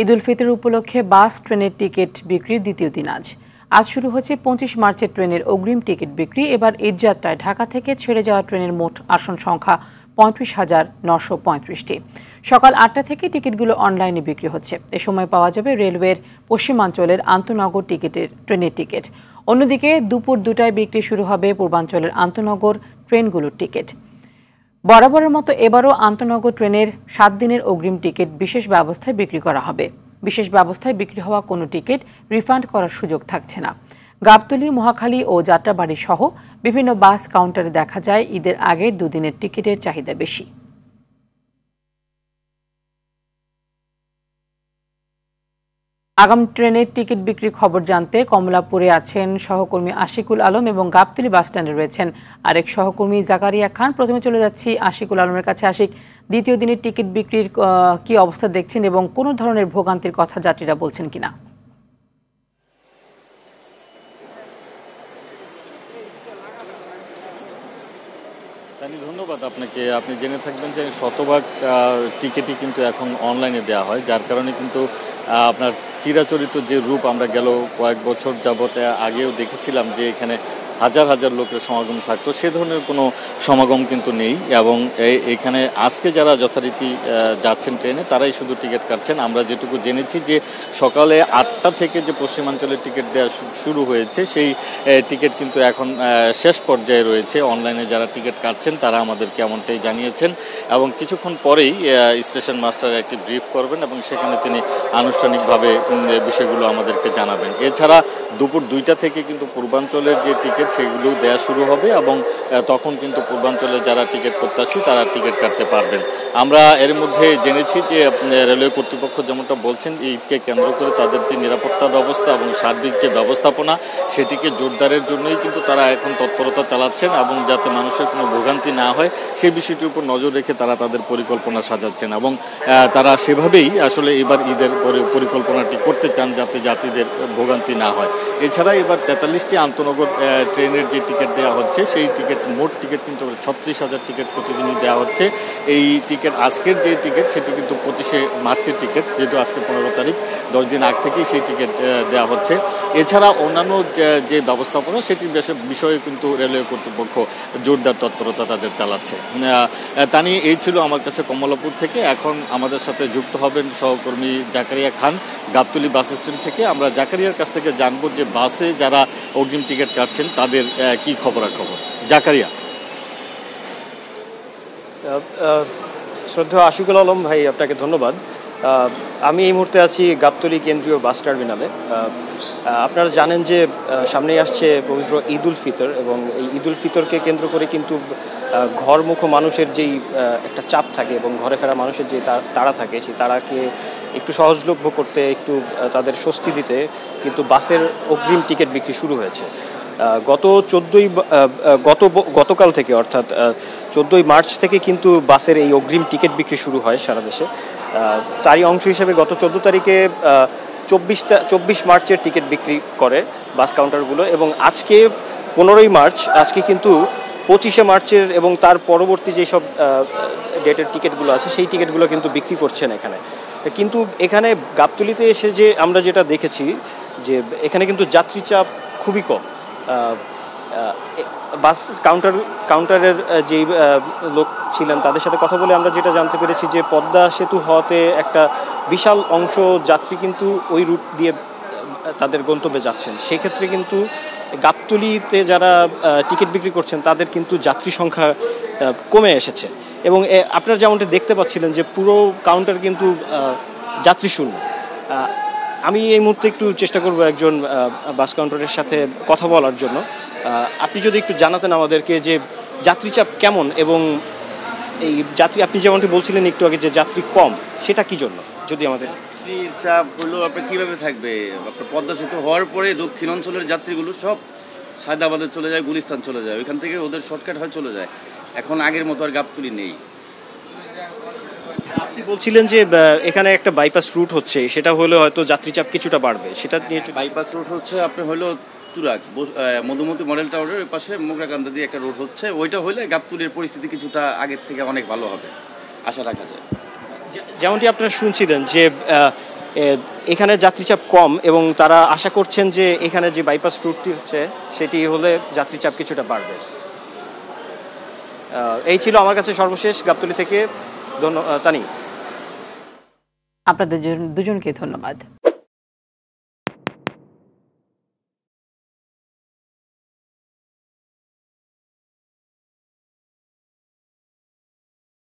ঈদ উল ফিতর উপলক্ষে বাস ট্রেনের টিকিট বিক্রির দ্বিতীয় দিন আজ শুরু হচ্ছে ২৫ মার্চের ট্রেনের অগ্রিম টিকিট বিক্রি। এবার ঈদযাত্রায় ঢাকা থেকে ছেড়ে যাওয়া ট্রেনের মোট আসন সংখ্যা ৩৫,৯৩৫টি। সকাল ৮টা থেকে টিকিটগুলো অনলাইনে বিক্রি হচ্ছে। এ সময় পাওয়া যাবে রেলওয়ের পশ্চিমাঞ্চলের আন্তনগর ট্রেনের টিকিট। অন্যদিকে দুপুর ২টায় বিক্রি শুরু হবে পূর্বাঞ্চলের আন্তনগর ট্রেনগুলোর টিকিট। বরাবরের মতো এবারও আন্তনগর ট্রেনের ৭ দিনের অগ্রিম টিকিট বিশেষ ব্যবস্থায় বিক্রি করা হবে। বিশেষ ব্যবস্থায় বিক্রি হওয়া কোনো টিকিট রিফান্ড করার সুযোগ থাকছে না। গাবতলী, মহাখালী ও যাত্রাবাড়ি সহ বিভিন্ন বাস কাউন্টারে দেখা যায় ঈদের আগের দুদিনের টিকিটের চাহিদা বেশি। আগাম ট্রেনের টিকিট বিক্রির খবর জানতে কমলাপুরে আছেন সহকর্মী আশিকুল আলম এবং গাবতলী বাসস্ট্যান্ডে রয়েছেন আরেক সহকর্মী জাকারিয়া খান। প্রথমে চলে যাচ্ছি আশিকুল আলমের কাছে। আশিক, দ্বিতীয় দিনের টিকিট বিক্রির কি অবস্থা দেখছেন এবং কোনো ধরনের ভোগান্তির কথা যাত্রীরা বলছেন কিনা? ধন্যবাদ আপনাকে। আপনি জেনে থাকবেন যে শতভাগ টিকিটই কিন্তু এখন অনলাইনে দেওয়া হয়, যার কারণে কিন্তু আপনার চিরাচরিত যে রূপ আমরা গেল কয়েক বছর যাবত আগেও দেখেছিলাম যে এখানে হাজার হাজার লোকের সমাগম থাকতো, সে ধরনের কোনো সমাগম কিন্তু নেই। এবং এখানে আজকে যারা যথারীতি যাচ্ছেন ট্রেনে তারাই শুধু টিকিট কাটছেন। আমরা যেটুকু জেনেছি যে সকালে ৮টা থেকে যে পশ্চিমাঞ্চলের টিকিট দেওয়া শুরু হয়েছে, সেই টিকিট কিন্তু এখন শেষ পর্যায়ে রয়েছে। অনলাইনে যারা টিকিট কাটছেন তারা আমাদেরকে এমনটাই জানিয়েছেন এবং কিছুক্ষণ পরেই স্টেশন মাস্টার একটি ব্রিফ করবেন এবং সেখানে তিনি আনুষ্ঠানিকভাবে বিষয়গুলো আমাদেরকে জানাবেন। এছাড়া দুপুর ২টা থেকে কিন্তু পূর্বাঞ্চলের যে টিকিট সেগুলো দেওয়া শুরু হবে এবং তখন কিন্তু পূর্বাঞ্চলে যারা টিকিট প্রত্যাশী তারা টিকিট কাটতে পারবেন। আমরা এর মধ্যে জেনেছি যে রেলওয়ে কর্তৃপক্ষ যেমনটা বলছেন, ঈদকে কেন্দ্র করে তাদের যে নিরাপত্তা ব্যবস্থা এবং সার্বিক যে ব্যবস্থাপনা সেটিকে জোরদারের জন্যই কিন্তু তারা এখন তৎপরতা চালাচ্ছেন এবং যাতে মানুষের কোনো ভোগান্তি না হয় সেই বিষয়টির উপর নজর রেখে তারা তাদের পরিকল্পনা সাজাচ্ছেন এবং তারা সেভাবেই আসলে এবার ঈদের পরিকল্পনাটি করতে চান যাতে যাত্রীদের ভোগান্তি না হয়। এছাড়া এবার ৪৩টি আন্তনগর ট্রেনের যে টিকিট দেওয়া হচ্ছে সেই মোট টিকিট কিন্তু ৩৬,০০০ টিকিট প্রতিদিনই দেওয়া হচ্ছে। এই টিকিট আজকের যে টিকিট সেটি কিন্তু ২৫শে মার্চের টিকিট, যেহেতু আজকে ১৫ তারিখ, ১০ দিন আগ থেকেই সেই টিকিট দেওয়া হচ্ছে। এছাড়া অন্যান্য যে ব্যবস্থাপনা সেটির বিষয়ে কিন্তু রেলওয়ে কর্তৃপক্ষ জোরদার তৎপরতা তাদের চালাচ্ছে। তা নিয়ে এই ছিল আমার কাছে কমলাপুর থেকে। এখন আমাদের সাথে যুক্ত হবেন সহকর্মী জাকারিয়া খান গাবতলী বাস স্ট্যান্ড থেকে। আমরা জাকারিয়ার কাছ থেকে জানবো যে বাসে যারা অগ্রিম টিকিট কাটছেন তাদের কি খবরাখবর। জাকারিয়া। শ্রদ্ধেয় আশিকুল আলম ভাই, আপনাকে ধন্যবাদ। আমি এই মুহূর্তে আছি গাবতলী কেন্দ্রীয় বাস টার্মিনালে। আপনারা জানেন যে সামনেই আসছে পবিত্র ঈদ উল ফিতর এবং এই ঈদ উল ফিতরকে কেন্দ্র করে কিন্তু ঘরমুখো মানুষের যেই একটা চাপ থাকে এবং ঘরে ফেরা মানুষের যে তাড়া থাকে, সেই তাড়াকে একটু সহজলভ্য করতে, একটু তাদের স্বস্তি দিতে কিন্তু বাসের অগ্রিম টিকিট বিক্রি শুরু হয়েছে। গতকাল থেকে অর্থাৎ 14ই মার্চ থেকে কিন্তু বাসের এই অগ্রিম টিকিট বিক্রি শুরু হয় সারা দেশে। তারই অংশ হিসেবে গত 14 তারিখে 24 মার্চের টিকিট বিক্রি করে বাস কাউন্টারগুলো এবং আজকে 15ই মার্চ, আজকে কিন্তু 25শে মার্চের এবং তার পরবর্তী যেসব ডেটের টিকিটগুলো আছে সেই টিকিটগুলো কিন্তু বিক্রি করছেন এখানে। কিন্তু এখানে গাবতলীতে এসে যে আমরা যেটা দেখেছি যে এখানে কিন্তু যাত্রী চাপ খুবই কম। বাস কাউন্টারের যেই লোক ছিলেন তাদের সাথে কথা বলে আমরা যেটা জানতে পেরেছি যে পদ্মা সেতু হওয়াতে একটা বিশাল অংশ যাত্রী কিন্তু ওই রুট দিয়ে তাদের গন্তব্যে যাচ্ছেন। সেক্ষেত্রে কিন্তু গাবতলীতে যারা টিকিট বিক্রি করছেন তাদের কিন্তু যাত্রী সংখ্যা কমে এসেছে এবং আপনারা যেমনটা দেখতে পাচ্ছিলেন যে পুরো কাউন্টার কিন্তু যাত্রী শূন্য। আমি এই মুহূর্তে একটু চেষ্টা করব একজন বাস কাউন্টারের সাথে কথা বলার জন্য। আপনি যদি একটু জানাতেন আমাদেরকে যে যাত্রী চাপ কেমন এবং এই যাত্রী, আপনি যেমনটি বলছিলেন একটু আগে যে যাত্রী কম, সেটা কি জন্য যদি আমাদের। যাত্রী চাপ হলো আপনার কীভাবে থাকবে, আপনার পদ্মা সেতু হওয়ার পরে দক্ষিণ অঞ্চলের যাত্রীগুলো সব সায়দাবাদে চলে যায়, গুলিস্তান চলে যায়, ওইখান থেকে ওদের শর্টকাট হয়ে চলে যায়। এখন আগের মতো আর গাবতলী নেই। আপনি বলছিলেন যে এখানে একটা বাইপাস রুট হচ্ছে, সেটা হলে হয়তো যাত্রী চাপ কিছুটা বাড়বে, সেটা নিয়ে। বাইপাস রুট হচ্ছে আপনি হলো তুরাগ মধুমতি মডেল টাওয়ারের ওই পাশে মোগরাকান্দা দিয়ে একটা রোড হচ্ছে, ওইটা হলে গাবতলীর পরিস্থিতি কিছুটা আগের থেকে অনেক ভালো হবে আশা রাখা যায়। যেমনটি আপনারা শুনছিলেন যে এখানে যাত্রীচাপ কম এবং তারা আশা করছেন যে এখানে যে বাইপাস রুটটি হচ্ছে সেটি হলে যাত্রীচাপ কিছুটা বাড়বে। এই ছিল আমার কাছে সর্বশেষ গাবতলী থেকে। তানি, আপনাদের দুজনকে ধন্যবাদ।